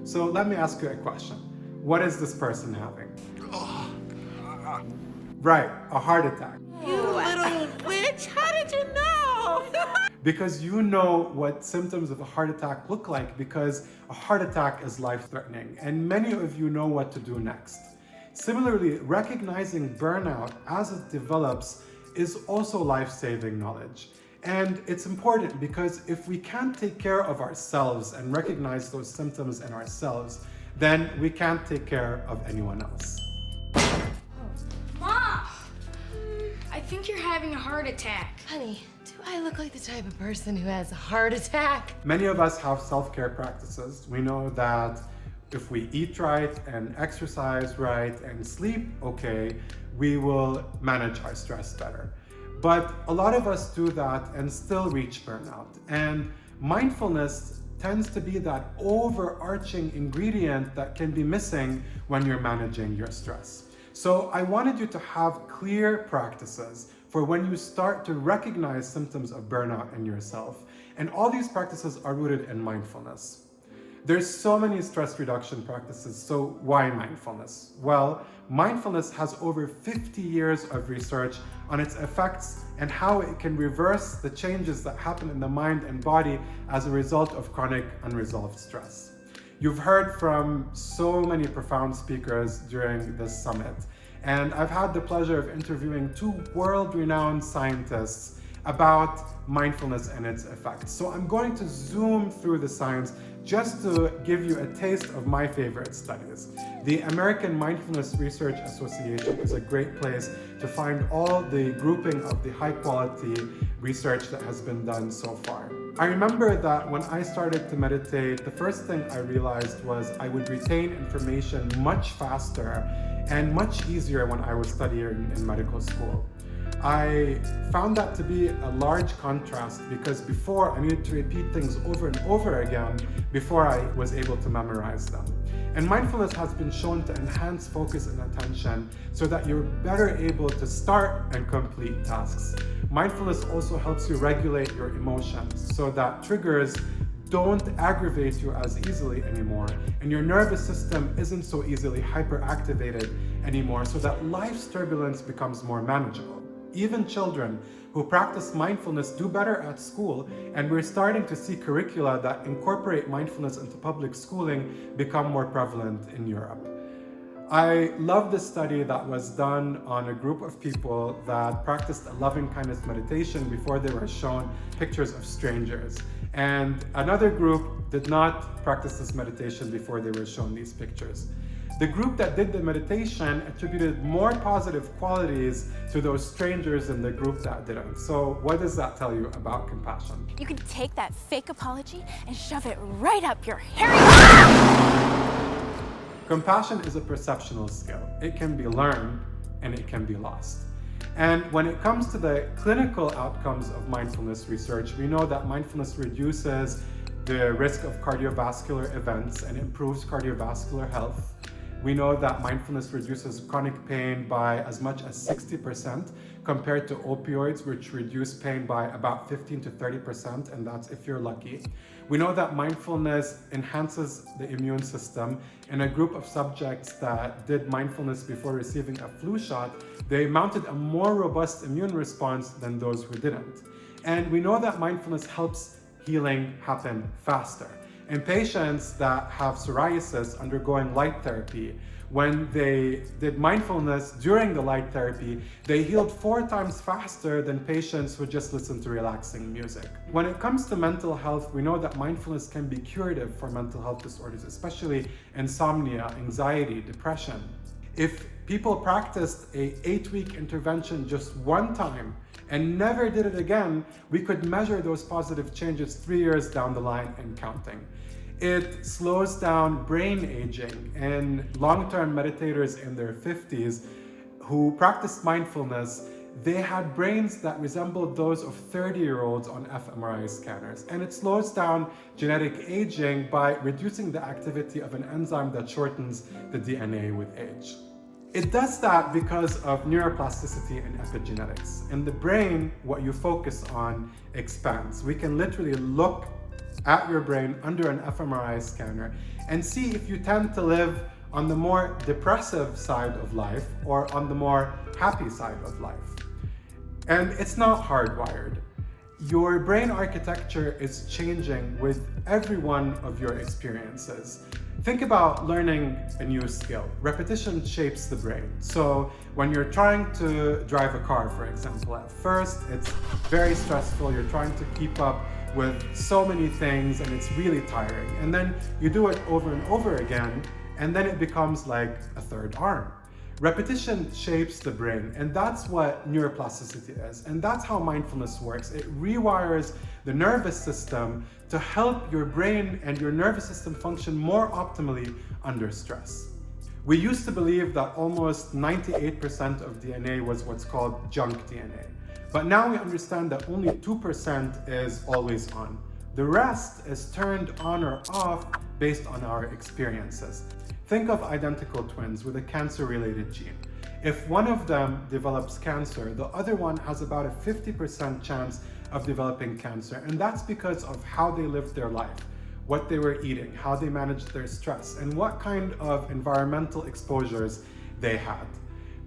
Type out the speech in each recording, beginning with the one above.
So let me ask you a question. What is this person having? Right, a heart attack. You little witch, how did you know? Because you know what symptoms of a heart attack look like, because a heart attack is life-threatening, and many of you know what to do next. Similarly, recognizing burnout as it develops is also life-saving knowledge. And it's important because if we can't take care of ourselves and recognize those symptoms in ourselves, then we can't take care of anyone else. Mom! I think you're having a heart attack. Honey, do I look like the type of person who has a heart attack? Many of us have self-care practices. We know that if we eat right and exercise right and sleep okay, we will manage our stress better. But a lot of us do that and still reach burnout. And mindfulness tends to be that overarching ingredient that can be missing when you're managing your stress. So I wanted you to have clear practices for when you start to recognize symptoms of burnout in yourself. And all these practices are rooted in mindfulness. There's so many stress reduction practices, so why mindfulness? Well, mindfulness has over 50 years of research on its effects and how it can reverse the changes that happen in the mind and body as a result of chronic unresolved stress. You've heard from so many profound speakers during this summit, and I've had the pleasure of interviewing two world-renowned scientists about mindfulness and its effects. So I'm going to zoom through the science just to give you a taste of my favorite studies. The American Mindfulness Research Association is a great place to find all the grouping of the high-quality research that has been done so far. I remember that when I started to meditate, the first thing I realized was I would retain information much faster and much easier when I was studying in medical school. I found that to be a large contrast because before I needed to repeat things over and over again before I was able to memorize them. And mindfulness has been shown to enhance focus and attention so that you're better able to start and complete tasks. Mindfulness also helps you regulate your emotions so that triggers don't aggravate you as easily anymore, and your nervous system isn't so easily hyperactivated anymore, so that life's turbulence becomes more manageable. Even children who practice mindfulness do better at school, and we're starting to see curricula that incorporate mindfulness into public schooling become more prevalent in Europe. I love this study that was done on a group of people that practiced a loving-kindness meditation before they were shown pictures of strangers. And another group did not practice this meditation before they were shown these pictures. The group that did the meditation attributed more positive qualities to those strangers than the group that didn't. So what does that tell you about compassion? You can take that fake apology and shove it right up your hairy... Compassion is a perceptual skill. It can be learned and it can be lost. And when it comes to the clinical outcomes of mindfulness research, we know that mindfulness reduces the risk of cardiovascular events and improves cardiovascular health. We know that mindfulness reduces chronic pain by as much as 60% compared to opioids, which reduce pain by about 15 to 30%, and that's if you're lucky. We know that mindfulness enhances the immune system. In a group of subjects that did mindfulness before receiving a flu shot, they mounted a more robust immune response than those who didn't. And we know that mindfulness helps healing happen faster. In patients that have psoriasis undergoing light therapy, when they did mindfulness during the light therapy, they healed 4 times faster than patients who just listened to relaxing music. When it comes to mental health, we know that mindfulness can be curative for mental health disorders, especially insomnia, anxiety, depression. If people practiced a 8-week intervention just one time and never did it again, we could measure those positive changes 3 years down the line and counting. It slows down brain aging, and long-term meditators in their 50s who practiced mindfulness, they had brains that resembled those of 30-year-olds on fMRI scanners. And it slows down genetic aging by reducing the activity of an enzyme that shortens the DNA with age. It does that because of neuroplasticity and epigenetics. In the brain, what you focus on expands. We can literally look at your brain under an fMRI scanner and see if you tend to live on the more depressive side of life or on the more happy side of life. And it's not hardwired. Your brain architecture is changing with every one of your experiences. Think about learning a new skill. Repetition shapes the brain. So when you're trying to drive a car, for example, at first it's very stressful. You're trying to keep up with so many things and it's really tiring. And then you do it over and over again, and then it becomes like a third arm. Repetition shapes the brain, and that's what neuroplasticity is. And that's how mindfulness works. It rewires the nervous system to help your brain and your nervous system function more optimally under stress. We used to believe that almost 98% of DNA was what's called junk DNA. But now we understand that only 2% is always on. The rest is turned on or off based on our experiences. Think of identical twins with a cancer-related gene. If one of them develops cancer, the other one has about a 50% chance of developing cancer. And that's because of how they lived their life, what they were eating, how they managed their stress, and what kind of environmental exposures they had.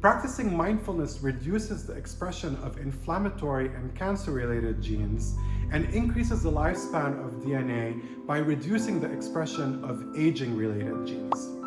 Practicing mindfulness reduces the expression of inflammatory and cancer-related genes and increases the lifespan of DNA by reducing the expression of aging-related genes.